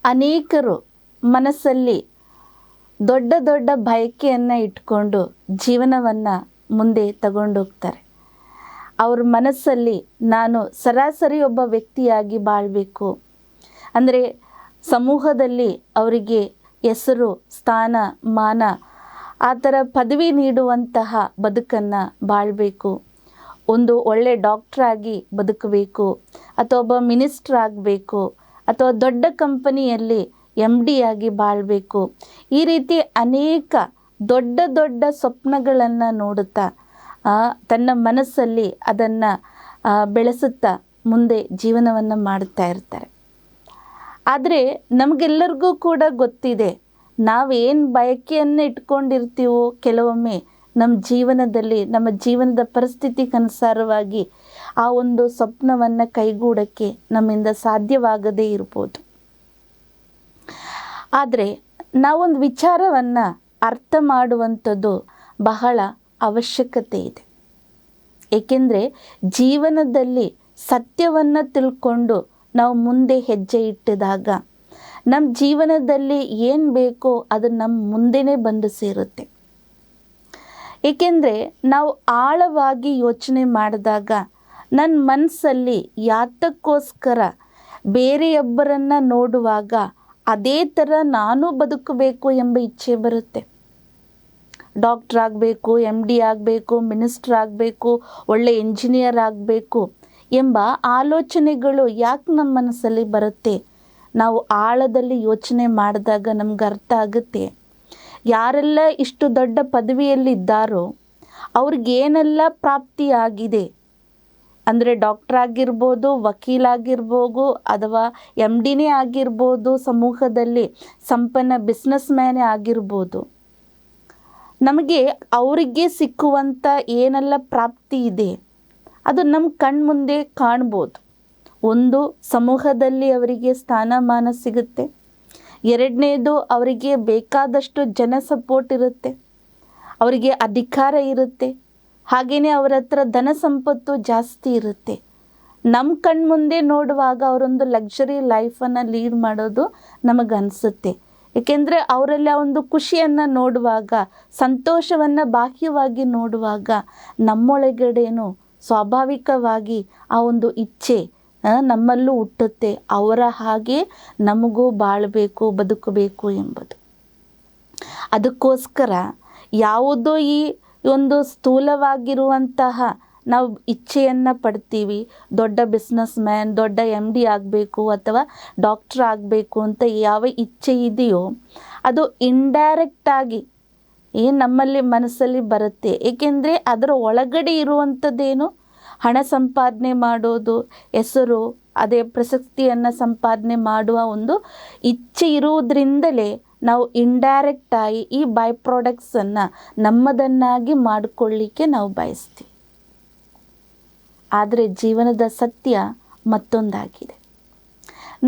ಅನೇಕರು ಮನಸ್ಸಲ್ಲಿ ದೊಡ್ಡ ದೊಡ್ಡ ಬಯಕೆಯನ್ನು ಇಟ್ಕೊಂಡು ಜೀವನವನ್ನು ಮುಂದೆ ತಗೊಂಡೋಗ್ತಾರೆ. ಅವ್ರ ಮನಸ್ಸಲ್ಲಿ ನಾನು ಸರಾಸರಿ ಒಬ್ಬ ವ್ಯಕ್ತಿಯಾಗಿ ಬಾಳಬೇಕು, ಅಂದರೆ ಸಮೂಹದಲ್ಲಿ ಅವರಿಗೆ ಹೆಸರು, ಸ್ಥಾನ, ಮಾನ, ಆ ಥರ ಪದವಿ ನೀಡುವಂತಹ ಬದುಕನ್ನು ಬಾಳಬೇಕು, ಒಂದು ಒಳ್ಳೆ ಡಾಕ್ಟ್ರಾಗಿ ಬದುಕಬೇಕು, ಅಥವಾ ಒಬ್ಬ ಮಿನಿಸ್ಟ್ರ್ ಆಗಬೇಕು, ಅಥವಾ ದೊಡ್ಡ ಕಂಪನಿಯಲ್ಲಿ MD ಆಗಿ ಬಾಳಬೇಕು. ಈ ರೀತಿ ಅನೇಕ ದೊಡ್ಡ ದೊಡ್ಡ ಸ್ವಪ್ನಗಳನ್ನು ನೋಡುತ್ತಾ ತನ್ನ ಮನಸ್ಸಲ್ಲಿ ಅದನ್ನು ಬೆಳೆಸುತ್ತಾ ಮುಂದೆ ಜೀವನವನ್ನು ಮಾಡುತ್ತಾ ಇರ್ತಾರೆ. ಆದರೆ ನಮಗೆಲ್ಲರಿಗೂ ಕೂಡ ಗೊತ್ತಿದೆ, ನಾವೇನು ಬಯಕೆಯನ್ನು ಇಟ್ಕೊಂಡಿರ್ತೀವೋ ಕೆಲವೊಮ್ಮೆ ನಮ್ಮ ಜೀವನದಲ್ಲಿ ನಮ್ಮ ಜೀವನದ ಪರಿಸ್ಥಿತಿಗನುಸಾರವಾಗಿ ಆ ಒಂದು ಸ್ವಪ್ನವನ್ನು ಕೈಗೂಡೋಕ್ಕೆ ನಮ್ಮಿಂದ ಸಾಧ್ಯವಾಗದೇ ಇರ್ಬೋದು. ಆದರೆ ನಾವೊಂದು ವಿಚಾರವನ್ನು ಅರ್ಥ ಮಾಡುವಂಥದ್ದು ಬಹಳ ಅವಶ್ಯಕತೆ ಇದೆ. ಏಕೆಂದರೆ ಜೀವನದಲ್ಲಿ ಸತ್ಯವನ್ನು ತಿಳ್ಕೊಂಡು ನಾವು ಮುಂದೆ ಹೆಜ್ಜೆ ಇಟ್ಟಿದಾಗ ನಮ್ಮ ಜೀವನದಲ್ಲಿ ಏನು ಬೇಕೋ ಅದು ನಮ್ಮ ಮುಂದೆನೇ ಬಂದು ಸೇರುತ್ತೆ. ಏಕೆಂದರೆ ನಾವು ಆಳವಾಗಿ ಯೋಚನೆ ಮಾಡಿದಾಗ ನನ್ನ ಮನಸ್ಸಲ್ಲಿ ಯಾತಕ್ಕೋಸ್ಕರ ಬೇರೆಯೊಬ್ಬರನ್ನು ನೋಡುವಾಗ ಅದೇ ಥರ ನಾನು ಬದುಕಬೇಕು ಎಂಬ ಇಚ್ಛೆ ಬರುತ್ತೆ. ಡಾಕ್ಟ್ರ್ ಆಗಬೇಕು, MD ಆಗಬೇಕು, ಮಿನಿಸ್ಟ್ರ್ ಆಗಬೇಕು, ಒಳ್ಳೆ ಇಂಜಿನಿಯರ್ ಆಗಬೇಕು ಎಂಬ ಆಲೋಚನೆಗಳು ಯಾಕೆ ನಮ್ಮ ಮನಸ್ಸಲ್ಲಿ ಬರುತ್ತೆ? ನಾವು ಆಳದಲ್ಲಿ ಯೋಚನೆ ಮಾಡಿದಾಗ ನಮ್ಗೆ ಅರ್ಥ ಆಗುತ್ತೆ, ಯಾರೆಲ್ಲ ಇಷ್ಟು ದೊಡ್ಡ ಪದವಿಯಲ್ಲಿದ್ದಾರೋ ಅವ್ರಿಗೇನೆಲ್ಲ ಪ್ರಾಪ್ತಿಯಾಗಿದೆ, ಅಂದರೆ ಡಾಕ್ಟ್ರ್ ಆಗಿರ್ಬೋದು, ವಕೀಲಾಗಿರ್ಬೋದು, ಅಥವಾ MDನೇ ಆಗಿರ್ಬೋದು, ಸಮೂಹದಲ್ಲಿ ಸಂಪನ್ನ ಬಿಸ್ನೆಸ್ ಮ್ಯಾನೇ ಆಗಿರ್ಬೋದು, ನಮಗೆ ಅವರಿಗೆ ಸಿಕ್ಕುವಂಥ ಏನೆಲ್ಲ ಪ್ರಾಪ್ತಿ ಇದೆ ಅದು ನಮ್ಮ ಕಣ್ಮುಂದೆ ಕಾಣ್ಬೋದು. ಒಂದು, ಸಮೂಹದಲ್ಲಿ ಅವರಿಗೆ ಸ್ಥಾನಮಾನ ಸಿಗುತ್ತೆ. ಎರಡನೇದು, ಅವರಿಗೆ ಬೇಕಾದಷ್ಟು ಜನ ಸಪೋರ್ಟ್ ಇರುತ್ತೆ, ಅವರಿಗೆ ಅಧಿಕಾರ ಇರುತ್ತೆ, ಹಾಗೆಯೇ ಅವರ ಹತ್ರ ಧನ ಸಂಪತ್ತು ಜಾಸ್ತಿ ಇರುತ್ತೆ. ನಮ್ಮ ಕಣ್ಮುಂದೆ ನೋಡುವಾಗ ಅವರೊಂದು ಲಕ್ಸುರಿ ಲೈಫನ್ನು ಲೀಡ್ ಮಾಡೋದು ನಮಗನ್ಸುತ್ತೆ. ಏಕೆಂದರೆ ಅವರೆಲ್ಲ ಒಂದು ಖುಷಿಯನ್ನು ನೋಡುವಾಗ, ಸಂತೋಷವನ್ನು ಬಾಹ್ಯವಾಗಿ ನೋಡುವಾಗ ನಮ್ಮೊಳಗಡೆನೂ ಸ್ವಾಭಾವಿಕವಾಗಿ ಆ ಒಂದು ಇಚ್ಛೆ ನಮ್ಮಲ್ಲೂ ಹುಟ್ಟುತ್ತೆ, ಅವರ ಹಾಗೆ ನಮಗೂ ಬಾಳಬೇಕು, ಬದುಕಬೇಕು ಎಂಬುದು. ಅದಕ್ಕೋಸ್ಕರ ಯಾವುದೋ ಈ ಒಂದು ಸ್ಥೂಲವಾಗಿರುವಂತಹ ನಾವು ಇಚ್ಛೆಯನ್ನು ಪಡ್ತೀವಿ, ದೊಡ್ಡ ಬಿಸ್ನೆಸ್ ಮ್ಯಾನ್, ದೊಡ್ಡ MD ಆಗಬೇಕು ಅಥವಾ ಡಾಕ್ಟ್ರ್ ಆಗಬೇಕು ಅಂತ ಯಾವ ಇಚ್ಛೆ ಇದೆಯೋ ಅದು ಇಂಡೈರೆಕ್ಟಾಗಿ ನಮ್ಮಲ್ಲಿ ಮನಸ್ಸಲ್ಲಿ ಬರುತ್ತೆ. ಏಕೆಂದರೆ ಅದರ ಒಳಗಡೆ ಇರುವಂಥದ್ದೇನು, ಹಣ ಸಂಪಾದನೆ ಮಾಡೋದು, ಹೆಸರು, ಅದೇ ಪ್ರಶಸ್ತಿಯನ್ನು ಸಂಪಾದನೆ ಮಾಡುವ ಒಂದು ಇಚ್ಛೆ ಇರುವುದರಿಂದಲೇ ನಾವು ಇಂಡೈರೆಕ್ಟಾಗಿ ಈ ಬೈ ಪ್ರಾಡಕ್ಟ್ಸನ್ನು ನಮ್ಮದನ್ನಾಗಿ ಮಾಡಿಕೊಳ್ಳಿಕ್ಕೆ ನಾವು ಬಯಸ್ತೀವಿ. ಆದರೆ ಜೀವನದ ಸತ್ಯ ಮತ್ತೊಂದಾಗಿದೆ.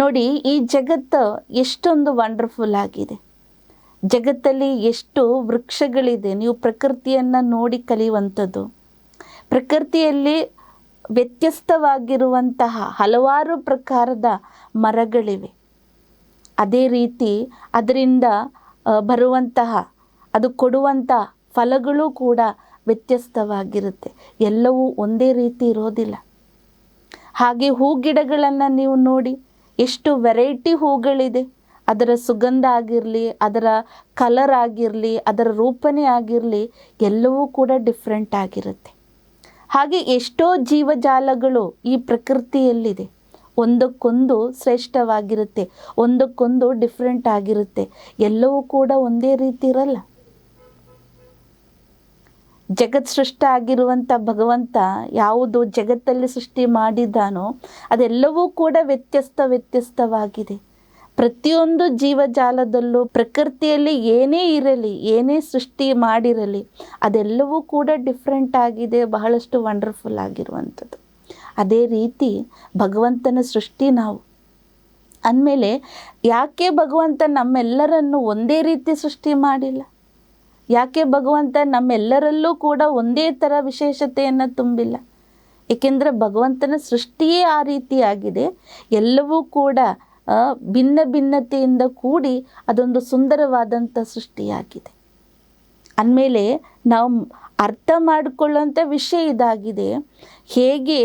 ನೋಡಿ, ಈ ಜಗತ್ತು ಎಷ್ಟೊಂದು ವಂಡರ್ಫುಲ್ ಆಗಿದೆ. ಜಗತ್ತಲ್ಲಿ ಎಷ್ಟು ವೃಕ್ಷಗಳಿದೆ, ನೀವು ಪ್ರಕೃತಿಯನ್ನು ನೋಡಿ ಕಲಿಯುವಂಥದ್ದು. ಪ್ರಕೃತಿಯಲ್ಲಿ ವ್ಯತ್ಯಸ್ತವಾಗಿರುವಂತಹ ಹಲವಾರು ಪ್ರಕಾರದ ಮರಗಳಿವೆ. ಅದೇ ರೀತಿ ಅದರಿಂದ ಬರುವಂತಹ, ಅದು ಕೊಡುವಂಥ ಫಲಗಳು ಕೂಡ ವ್ಯತ್ಯಸ್ತವಾಗಿರುತ್ತೆ, ಎಲ್ಲವೂ ಒಂದೇ ರೀತಿ ಇರೋದಿಲ್ಲ. ಹಾಗೆ ಹೂ ಗಿಡಗಳನ್ನು ನೀವು ನೋಡಿ, ಎಷ್ಟು ವೆರೈಟಿ ಹೂಗಳಿದೆ. ಅದರ ಸುಗಂಧ ಆಗಿರಲಿ, ಅದರ ಕಲರ್ ಆಗಿರಲಿ, ಅದರ ರೂಪನೇ ಆಗಿರಲಿ, ಎಲ್ಲವೂ ಕೂಡ ಡಿಫ್ರೆಂಟ್ ಆಗಿರುತ್ತೆ. ಹಾಗೆ ಎಷ್ಟೋ ಜೀವಜಾಲಗಳು ಈ ಪ್ರಕೃತಿಯಲ್ಲಿದೆ, ಒಂದಕ್ಕೊಂದು ಶ್ರೇಷ್ಠವಾಗಿರುತ್ತೆ, ಒಂದಕ್ಕೊಂದು ಡಿಫ್ರೆಂಟ್ ಆಗಿರುತ್ತೆ, ಎಲ್ಲವೂ ಕೂಡ ಒಂದೇ ರೀತಿ ಇರಲ್ಲ. ಜಗತ್ ಸೃಷ್ಟಿ ಆಗಿರುವಂಥ ಭಗವಂತ ಯಾವುದು ಜಗತ್ತಲ್ಲಿ ಸೃಷ್ಟಿ ಮಾಡಿದ್ದಾನೋ ಅದೆಲ್ಲವೂ ಕೂಡ ವ್ಯತ್ಯಸ್ತವಾಗಿದೆ. ಪ್ರತಿಯೊಂದು ಜೀವಜಾಲದಲ್ಲೂ ಪ್ರಕೃತಿಯಲ್ಲಿ ಏನೇ ಇರಲಿ, ಏನೇ ಸೃಷ್ಟಿ ಮಾಡಿರಲಿ, ಅದೆಲ್ಲವೂ ಕೂಡ ಡಿಫ್ರೆಂಟ್ ಆಗಿದೆ, ಬಹಳಷ್ಟು ವಂಡರ್ಫುಲ್ ಆಗಿರುವಂಥದ್ದು. ಅದೇ ರೀತಿ ಭಗವಂತನ ಸೃಷ್ಟಿ ನಾವು ಅಂದಮೇಲೆ ಯಾಕೆ ಭಗವಂತ ನಮ್ಮೆಲ್ಲರನ್ನು ಒಂದೇ ರೀತಿ ಸೃಷ್ಟಿ ಮಾಡಿಲ್ಲ? ಯಾಕೆ ಭಗವಂತ ನಮ್ಮೆಲ್ಲರಲ್ಲೂ ಕೂಡ ಒಂದೇ ಥರ ವಿಶೇಷತೆಯನ್ನು ತುಂಬಿಲ್ಲ? ಏಕೆಂದರೆ ಭಗವಂತನ ಸೃಷ್ಟಿಯೇ ಆ ರೀತಿಯಾಗಿದೆ. ಎಲ್ಲವೂ ಕೂಡ ಭಿನ್ನ ಭಿನ್ನತೆಯಿಂದ ಕೂಡಿ ಅದೊಂದು ಸುಂದರವಾದಂಥ ಸೃಷ್ಟಿಯಾಗಿದೆ. ಅಂದಮೇಲೆ ನಾವು ಅರ್ಥ ಮಾಡಿಕೊಳ್ಳುವಂಥ ವಿಷಯ ಇದಾಗಿದೆ, ಹೇಗೆ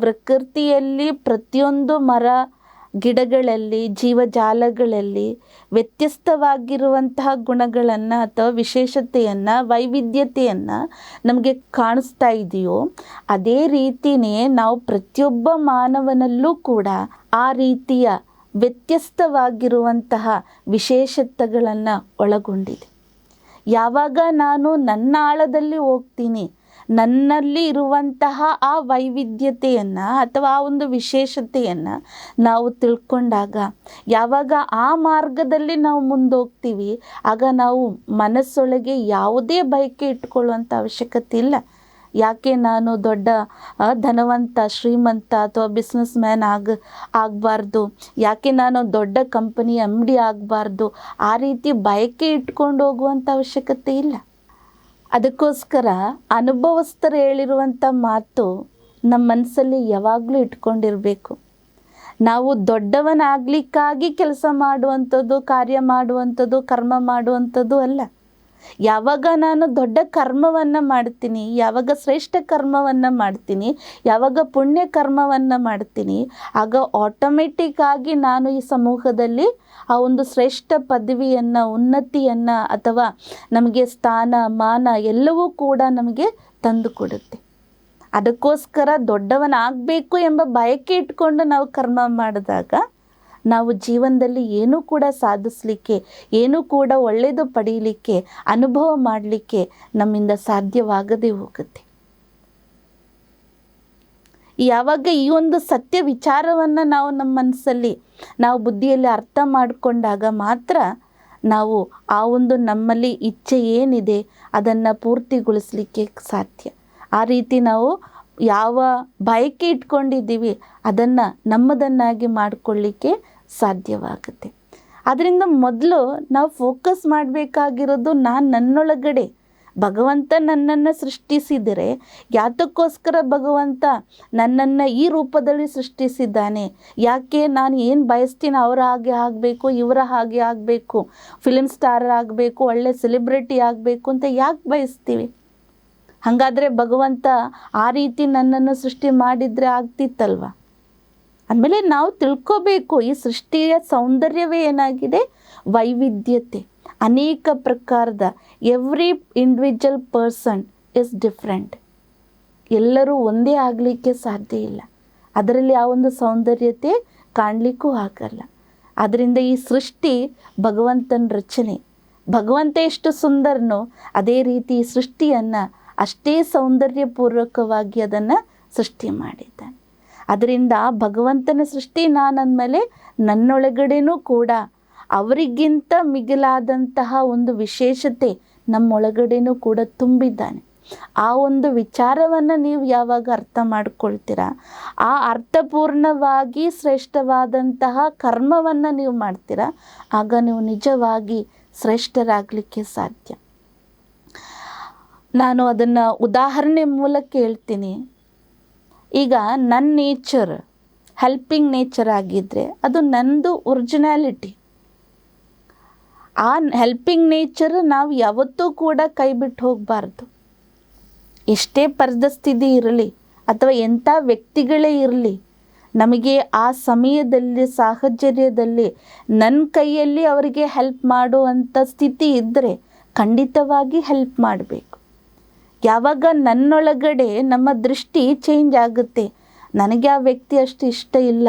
ಪ್ರಕೃತಿಯಲ್ಲಿ ಪ್ರತಿಯೊಂದು ಮರ ಗಿಡಗಳಲ್ಲಿ ಜೀವಜಾಲಗಳಲ್ಲಿ ವ್ಯತ್ಯಸ್ತವಾಗಿರುವಂತಹ ಗುಣಗಳನ್ನು ಅಥವಾ ವಿಶೇಷತೆಯನ್ನು ವೈವಿಧ್ಯತೆಯನ್ನು ನಮಗೆ ಕಾಣಿಸ್ತಾ ಇದೆಯೋ, ಅದೇ ರೀತಿಯೇ ನಾವು ಪ್ರತಿಯೊಬ್ಬ ಮಾನವನಲ್ಲೂ ಕೂಡ ಆ ರೀತಿಯ ವ್ಯತ್ಯಸ್ತವಾಗಿರುವಂತಹ ವಿಶೇಷತೆಗಳನ್ನು ಒಳಗೊಂಡಿದೆ. ಯಾವಾಗ ನಾನು ನನ್ನ ಆಳದಲ್ಲಿ ಹೋಗ್ತೀನಿ, ನನ್ನಲ್ಲಿ ಇರುವಂತಹ ಆ ವೈವಿಧ್ಯತೆಯನ್ನು ಅಥವಾ ಆ ಒಂದು ವಿಶೇಷತೆಯನ್ನು ನಾವು ತಿಳ್ಕೊಂಡಾಗ, ಯಾವಾಗ ಆ ಮಾರ್ಗದಲ್ಲಿ ನಾವು ಮುಂದೋಗ್ತೀವಿ, ಆಗ ನಾವು ಮನಸ್ಸೊಳಗೆ ಯಾವುದೇ ಬಯಕೆ ಇಟ್ಕೊಳ್ಳುವಂಥ ಅವಶ್ಯಕತೆ ಇಲ್ಲ. ಯಾಕೆ ನಾನು ದೊಡ್ಡ ಧನವಂತ, ಶ್ರೀಮಂತ ಅಥವಾ ಬಿಸ್ನೆಸ್ ಮ್ಯಾನ್ ಆಗಬಾರ್ದು, ಯಾಕೆ ನಾನು ದೊಡ್ಡ ಕಂಪನಿ MD ಆಗಬಾರ್ದು, ಆ ರೀತಿ ಬಯಕೆ ಇಟ್ಕೊಂಡು ಹೋಗುವಂಥ ಅವಶ್ಯಕತೆ ಇಲ್ಲ. ಅದಕ್ಕೋಸ್ಕರ ಅನುಭವಸ್ಥರು ಹೇಳಿರುವಂಥ ಮಾತು ನಮ್ಮ ಮನಸ್ಸಲ್ಲಿ ಯಾವಾಗಲೂ ಇಟ್ಕೊಂಡಿರಬೇಕು. ನಾವು ದೊಡ್ಡವನಾಗಲಿಕ್ಕಾಗಿ ಕೆಲಸ ಮಾಡುವಂಥದ್ದು, ಕಾರ್ಯ ಮಾಡುವಂಥದ್ದು, ಕರ್ಮ ಮಾಡುವಂಥದ್ದು ಅಲ್ಲ. ಯಾವಾಗ ನಾನು ದೊಡ್ಡ ಕರ್ಮವನ್ನು ಮಾಡ್ತೀನಿ, ಯಾವಾಗ ಶ್ರೇಷ್ಠ ಕರ್ಮವನ್ನು ಮಾಡ್ತೀನಿ, ಯಾವಾಗ ಪುಣ್ಯ ಕರ್ಮವನ್ನು ಮಾಡ್ತೀನಿ, ಆಗ ಆಟೋಮೆಟಿಕ್ ಆಗಿ ನಾನು ಈ ಸಮೂಹದಲ್ಲಿ ಆ ಒಂದು ಶ್ರೇಷ್ಠ ಪದವಿಯನ್ನು, ಉನ್ನತಿಯನ್ನು ಅಥವಾ ನಮಗೆ ಸ್ಥಾನ ಮಾನ ಎಲ್ಲವೂ ಕೂಡ ನಮಗೆ ತಂದು ಕೊಡುತ್ತೆ. ಅದಕ್ಕೋಸ್ಕರ ದೊಡ್ಡವನಾಗಬೇಕು ಎಂಬ ಬಯಕೆ ಇಟ್ಕೊಂಡು ನಾವು ಕರ್ಮ ಮಾಡಿದಾಗ ನಾವು ಜೀವನದಲ್ಲಿ ಏನೂ ಕೂಡ ಸಾಧಿಸಲಿಕ್ಕೆ, ಏನೂ ಕೂಡ ಒಳ್ಳೆಯದು ಪಡೀಲಿಕ್ಕೆ, ಅನುಭವ ಮಾಡಲಿಕ್ಕೆ ನಮ್ಮಿಂದ ಸಾಧ್ಯವಾಗದೇ ಹೋಗುತ್ತೆ. ಯಾವಾಗ ಈ ಒಂದು ಸತ್ಯ ವಿಚಾರವನ್ನು ನಾವು ನಮ್ಮ ಮನಸ್ಸಲ್ಲಿ, ನಾವು ಬುದ್ಧಿಯಲ್ಲಿ ಅರ್ಥ ಮಾಡಿಕೊಂಡಾಗ ಮಾತ್ರ ನಾವು ಆ ಒಂದು ನಮ್ಮಲ್ಲಿ ಇಚ್ಛೆ ಏನಿದೆ ಅದನ್ನು ಪೂರ್ತಿಗೊಳಿಸಲಿಕ್ಕೆ ಸಾಧ್ಯ. ಆ ರೀತಿ ನಾವು ಯಾವ ಬಯಕೆ ಇಟ್ಕೊಂಡಿದ್ದೀವಿ ಅದನ್ನು ನಮ್ಮದನ್ನಾಗಿ ಮಾಡಿಕೊಳ್ಳಿಕ್ಕೆ ಸಾಧ್ಯವಾಗುತ್ತೆ. ಅದರಿಂದ ಮೊದಲು ನಾವು ಫೋಕಸ್ ಮಾಡಬೇಕಾಗಿರೋದು, ನಾನು ನನ್ನೊಳಗಡೆ ಭಗವಂತ ನನ್ನನ್ನು ಸೃಷ್ಟಿಸಿದರೆ ಯಾತಕ್ಕೋಸ್ಕರ ಭಗವಂತ ನನ್ನನ್ನು ಈ ರೂಪದಲ್ಲಿ ಸೃಷ್ಟಿಸಿದ್ದಾನೆ, ಯಾಕೆ ನಾನು ಏನು ಬಯಸ್ತೀನಿ ಅವರ ಹಾಗೆ ಆಗಬೇಕು, ಇವರ ಹಾಗೆ ಆಗಬೇಕು, ಫಿಲ್ಮ್ ಸ್ಟಾರ್ ಆಗಬೇಕು, ಒಳ್ಳೆ ಸೆಲೆಬ್ರಿಟಿ ಆಗಬೇಕು ಅಂತ ಯಾಕೆ ಬಯಸ್ತೀವಿ? ಹಾಗಾದರೆ ಭಗವಂತ ಆ ರೀತಿ ನನ್ನನ್ನು ಸೃಷ್ಟಿ ಮಾಡಿದರೆ ಆಗ್ತಿತ್ತಲ್ವ? ಆಮೇಲೆ ನಾವು ತಿಳ್ಕೋಬೇಕು, ಈ ಸೃಷ್ಟಿಯ ಸೌಂದರ್ಯವೇ ಏನಾಗಿದೆ? ವೈವಿಧ್ಯತೆ, ಅನೇಕ ಪ್ರಕಾರದ. Every individual person is different. ಎಲ್ಲರೂ ಒಂದೇ ಆಗಲಿಕ್ಕೆ ಸಾಧ್ಯ ಇಲ್ಲ. ಅದರಲ್ಲಿ ಆ ಒಂದು ಸೌಂದರ್ಯತೆ ಕಾಣಲಿಕ್ಕೂ ಆಗಲ್ಲ. ಆದ್ದರಿಂದ ಈ ಸೃಷ್ಟಿ ಭಗವಂತನ ರಚನೆ. ಭಗವಂತ ಎಷ್ಟು ಸುಂದರನೋ ಅದೇ ರೀತಿ ಈ ಸೃಷ್ಟಿಯನ್ನು ಅಷ್ಟೇ ಸೌಂದರ್ಯಪೂರ್ವಕವಾಗಿ ಅದನ್ನು ಸೃಷ್ಟಿ ಮಾಡಿದ್ದಾನೆ. ಅದರಿಂದ ಭಗವಂತನ ಸೃಷ್ಟಿ ನಾನಂದಮೇಲೆ ನನ್ನೊಳಗಡೆನೂ ಕೂಡ ಅವರಿಗಿಂತ ಮಿಗಿಲಾದಂತಹ ಒಂದು ವಿಶೇಷತೆ ನಮ್ಮೊಳಗಡೆನೂ ಕೂಡ ತುಂಬಿದ್ದಾನೆ. ಆ ಒಂದು ವಿಚಾರವನ್ನು ನೀವು ಯಾವಾಗ ಅರ್ಥ ಮಾಡ್ಕೊಳ್ತೀರಾ, ಆ ಅರ್ಥಪೂರ್ಣವಾಗಿ ಶ್ರೇಷ್ಠವಾದಂತಹ ಕರ್ಮವನ್ನು ನೀವು ಮಾಡ್ತೀರಾ, ಆಗ ನೀವು ನಿಜವಾಗಿ ಶ್ರೇಷ್ಠರಾಗಲಿಕ್ಕೆ ಸಾಧ್ಯ. ನಾನು ಅದನ್ನು ಉದಾಹರಣೆ ಮೂಲಕ ಹೇಳ್ತೀನಿ. ಈಗ ನನ್ನ ನೇಚರ್ ಹೆಲ್ಪಿಂಗ್ ನೇಚರ್ ಆಗಿದ್ದರೆ ಅದು ನನ್ನದು ಒರಿಜಿನಾಲಿಟಿ. ಆ ಹೆಲ್ಪಿಂಗ್ ನೇಚರ್ ನಾವು ಯಾವತ್ತೂ ಕೂಡ ಕೈ ಬಿಟ್ಟು ಹೋಗಬಾರ್ದು. ಎಷ್ಟೇ ಪರಿಸ್ಥಿತಿ ಇರಲಿ ಅಥವಾ ಎಂಥ ವ್ಯಕ್ತಿಗಳೇ ಇರಲಿ, ನಮಗೆ ಆ ಸಮಯದಲ್ಲಿ ಸಾಹಚರ್ಯದಲ್ಲಿ ನನ್ನ ಕೈಯಲ್ಲಿ ಅವರಿಗೆ ಹೆಲ್ಪ್ ಮಾಡುವಂಥ ಸ್ಥಿತಿ ಇದ್ದರೆ ಖಂಡಿತವಾಗಿ ಹೆಲ್ಪ್ ಮಾಡಬೇಕು. ಯಾವಾಗ ನನ್ನೊಳಗಡೆ ನಮ್ಮ ದೃಷ್ಟಿ ಚೇಂಜ್ ಆಗುತ್ತೆ, ನನಗೆ ಆ ವ್ಯಕ್ತಿ ಅಷ್ಟು ಇಷ್ಟ ಇಲ್ಲ,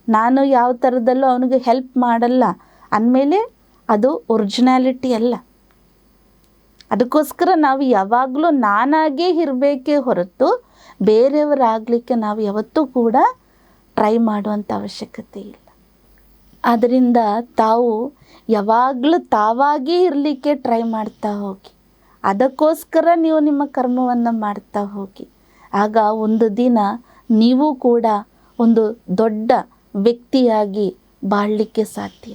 ನಾನು ಯಾವ ಥರದಲ್ಲೂ ಅವನಿಗೆ ಹೆಲ್ಪ್ ಮಾಡಲ್ಲ ಅಂದಮೇಲೆ ಅದು ಒರಿಜಿನಾಲಿಟಿ ಅಲ್ಲ. ಅದಕ್ಕೋಸ್ಕರ ನಾವು ಯಾವಾಗಲೂ ನಾನಾಗೇ ಇರಬೇಕೇ ಹೊರತು ಬೇರೆಯವರಾಗಲಿಕ್ಕೆ ನಾವು ಯಾವತ್ತೂ ಕೂಡ ಟ್ರೈ ಮಾಡುವಂಥ ಅವಶ್ಯಕತೆ ಇಲ್ಲ. ಆದ್ದರಿಂದ ತಾವು ಯಾವಾಗಲೂ ತಾವಾಗೇ ಇರಲಿಕ್ಕೆ ಟ್ರೈ ಮಾಡ್ತಾ ಹೋಗಿ. ಅದಕ್ಕೋಸ್ಕರ ನೀವು ನಿಮ್ಮ ಕರ್ಮವನ್ನು ಮಾಡ್ತಾ ಹೋಗಿ. ಆಗ ಒಂದು ದಿನ ನೀವು ಕೂಡ ಒಂದು ದೊಡ್ಡ ವ್ಯಕ್ತಿಯಾಗಿ ಬಾಳಲಿಕ್ಕೆ ಸಾಧ್ಯ.